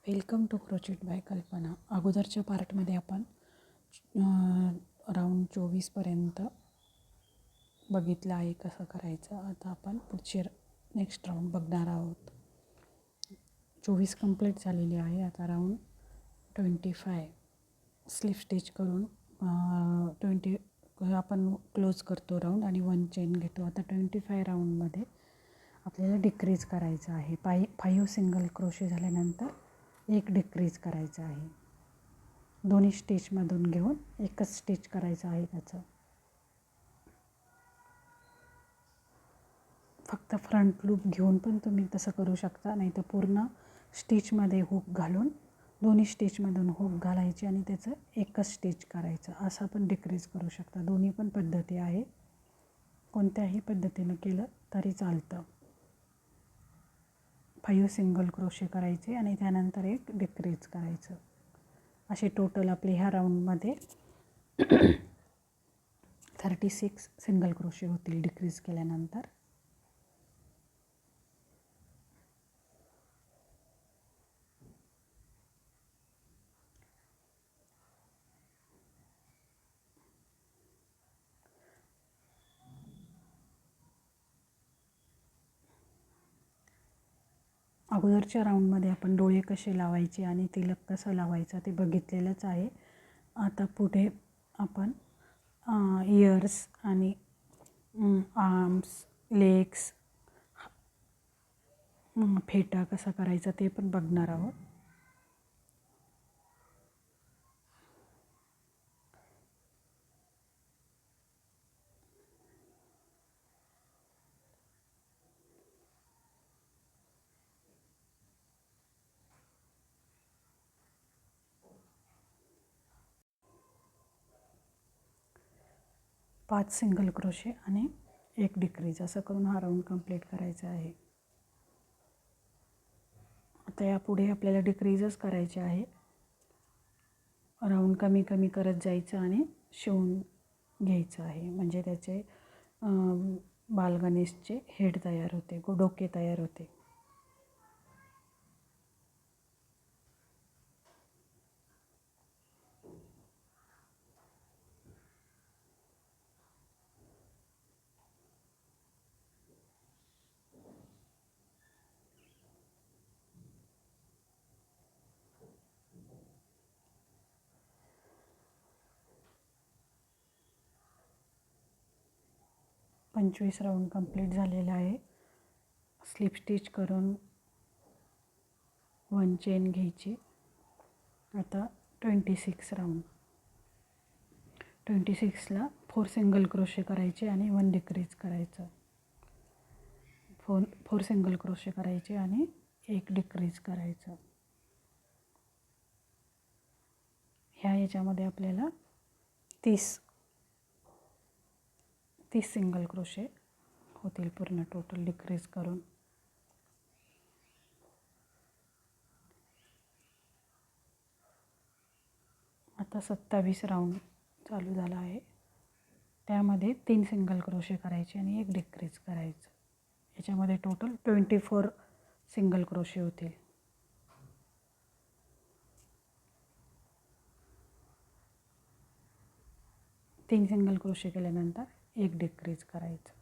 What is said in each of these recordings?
Welcome to crochet bye कल्पना. अगोदरच्या पार्टमध्ये आपण राऊंड 24पर्यंत बघितलं आहे कसं करायचं. आता आपण पुढचे नेक्स्ट राऊंड बघणार आहोत. 24 कंप्लीट झालेली आहे. आता राऊंड 25 स्लिप स्टिच करून 20 आपण क्लोज करतो राऊंड आणि 1 चेन घेतो. आता 25 राऊंडमध्ये आपल्याला डिक्रीज करायचं आहे. 5 सिंगल क्रोशे झाल्यानंतर एक डिक्रीज करायचं आहे. दोन्ही स्टिचमधून घेऊन एकच स्टिच करायचं आहे. त्याचं फक्त फ्रंट लूप घेऊन पण तुम्ही तसं करू शकता, नाही तर पूर्ण स्टिचमध्ये हुक घालून दोन्ही स्टिचमधून हुक घालायची आणि त्याचं एकच स्टिच करायचं, असं पण डिक्रीज करू शकता. दोन्ही पण पद्धती आहे, कोणत्याही पद्धतीनं केलं तरी चालतं. 5 सिंगल क्रोशे करायचे आणि त्यानंतर एक डिक्रीज करायचं. असे टोटल आपले ह्या राऊंडमध्ये 36 सिंगल क्रोशे होतील डिक्रीज केल्यानंतर. अगोदरच्या राऊंडमध्ये आपण डोळे कसे लावायचे आणि तिलक कसं लावायचं ते बघितलेलंच आहे. आता पुढे आपण इयर्स आणि आर्म्स, लेग्स, फेटा कसा करायचा ते पण बघणार आहोत. पाच सिंगल क्रोशे आणि एक डिक्रीज असं करून हा राऊंड कंप्लीट करायचा आहे. आता यापुढे आपल्याला डिक्रीजच करायचे आहे. राऊंड कमी कमी करत जायचं आणि शिवून घ्यायचं आहे, म्हणजे त्याचे बालगणेशचे हेड तयार होते, डोके तयार होते. पंचवीस राऊंड कंप्लीट झालेला आहे. स्लिप स्टिच करून 1 चेन घ्यायची. आता 26 राऊंड. 26ला 4 सिंगल क्रोशे करायचे आणि 1 डिक्रीज करायचं. 4 सिंगल क्रोशे करायचे आणि 1 डिक्रीज करायचं. ह्या याच्यामध्ये आपल्याला 30 सिंगल क्रोशे होतील पूर्ण टोटल डिक्रीज करून. आता 27 राऊंड चालू झाला आहे. त्यामध्ये 3 सिंगल क्रोशे करायचे आणि 1 डिक्रीज करायचं. याच्यामध्ये टोटल 24 सिंगल क्रोशे होतील. तीन सिंगल क्रोशे केल्यानंतर 1 डिक्रीज करायचं.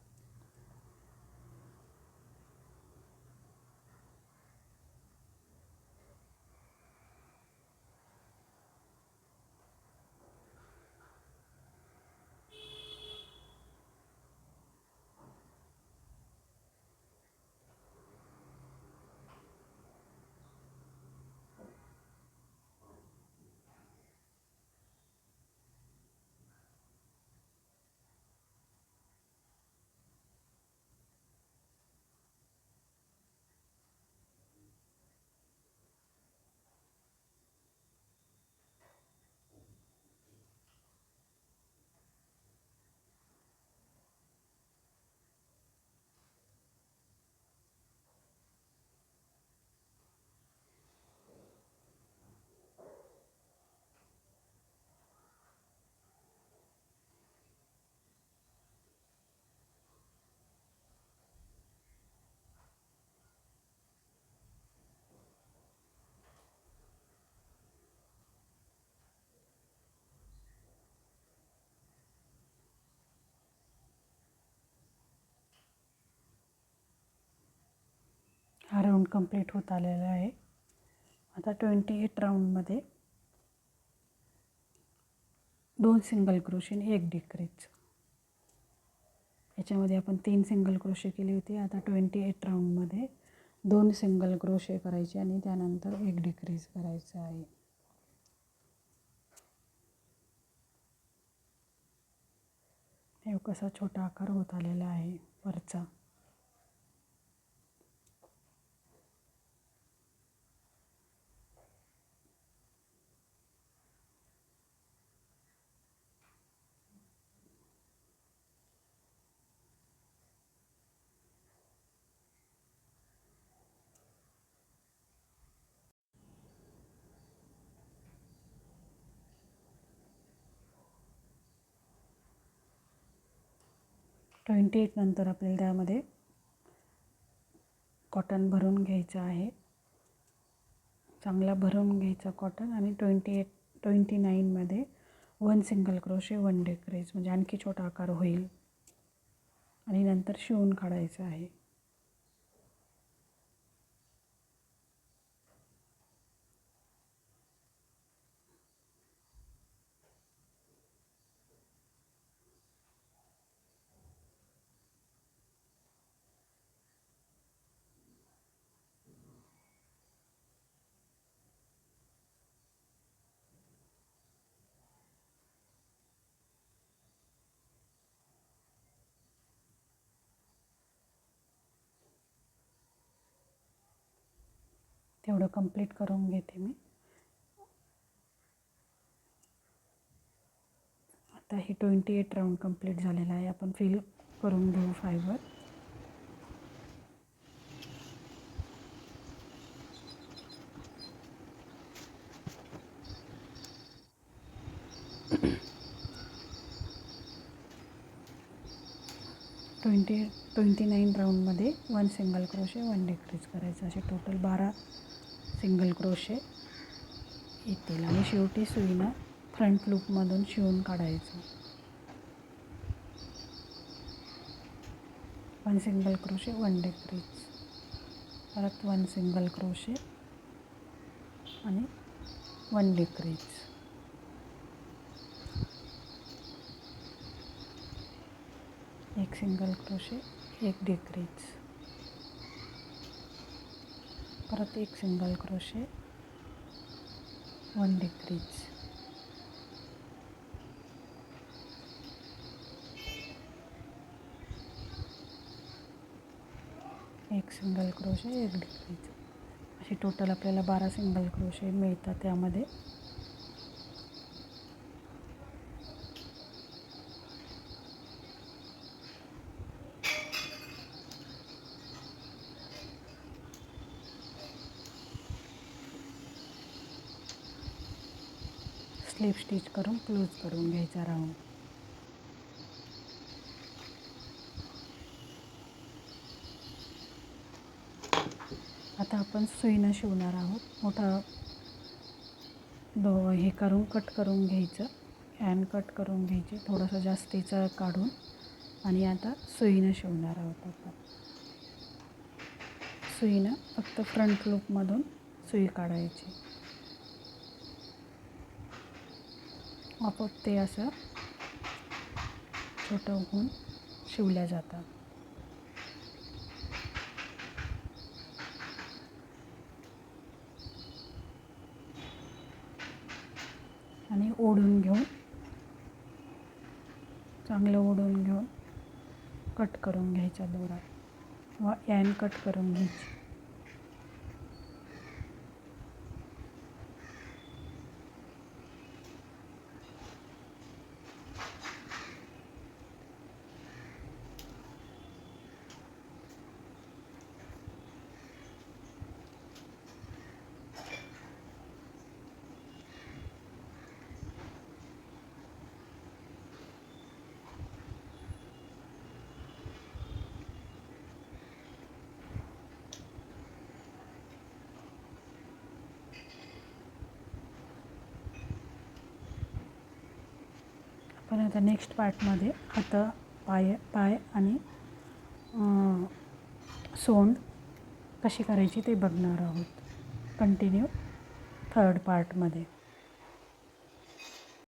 हा राऊंड कंप्लीट होत आलेला आहे. आता 28 राऊंडमध्ये 2 सिंगल क्रोशे आणि 1 डिक्रीज. याच्यामध्ये आपण 3 सिंगल क्रोशे केली होती. आता 28 राऊंडमध्ये 2 सिंगल क्रोशे करायचे आणि त्यानंतर 1 डिक्रीज करायचं आहे. हे कसा छोटा आकार होत आलेला आहे वरचा. नंतर आपल्याला त्यामध्ये कॉटन भरून घ्यायचं आहे. चांगला भरून घ्यायचा कॉटन आणि 29मध्ये 1 सिंगल क्रोशे 1 डिक्रीज म्हणजे आणखी छोटा आकार होईल आणि नंतर शिवून काढायचं आहे. तेवढं कंप्लीट करून घेते मी. आता ही 28 राऊंड कंप्लीट झालेला आहे. आपण फिल करून घेऊ फायबर. ट्वेंटी 29 राऊंडमध्ये 1 सिंगल क्रोशे 1 डिक्रीज करायचं. असे टोटल 12 सिंगल क्रोशे येतील आणि शेवटी सुईनं फ्रंट लूपमधून शिवून काढायचं. 1 सिंगल क्रोशे 1 डिक्रीज, परत 1 सिंगल क्रोशे आणि 1 डिक्रीज, एक सिंगल क्रोशे 1 डिक्रीज, परत 1 सिंगल क्रोशे 1 डिक्रीज, एक सिंगल क्रोशे 1 डिक्रीज. अशी टोटल आपल्याला 12 सिंगल क्रोशे मिळतात. त्यामध्ये स्लिप स्टिच करून क्लोज करून घ्यायचा राऊंड. आता आपण सुईनं शिवणार आहोत. मोठा हे करून कट करून घ्यायचं, हँड कट करून घ्यायची थोडंसं जास्तीचं काढून आणि आता सुईनं शिवणार आहोत. आपण सुईनं फक्त फ्रंट लूपमधून सुई काढायची. आपोआप ते असं छोटं होऊन शिवल्या जातात. आणि ओढून घेऊन, चांगलं ओढून घेऊन कट करून घ्यायचा दोरा किंवा हँड कट करून घ्यायची. पण आता नेक्स्ट पार्टमध्ये पाय आणि सोंड कशी करायची ते बघणार आहोत कंटिन्यू थर्ड पार्टमध्ये.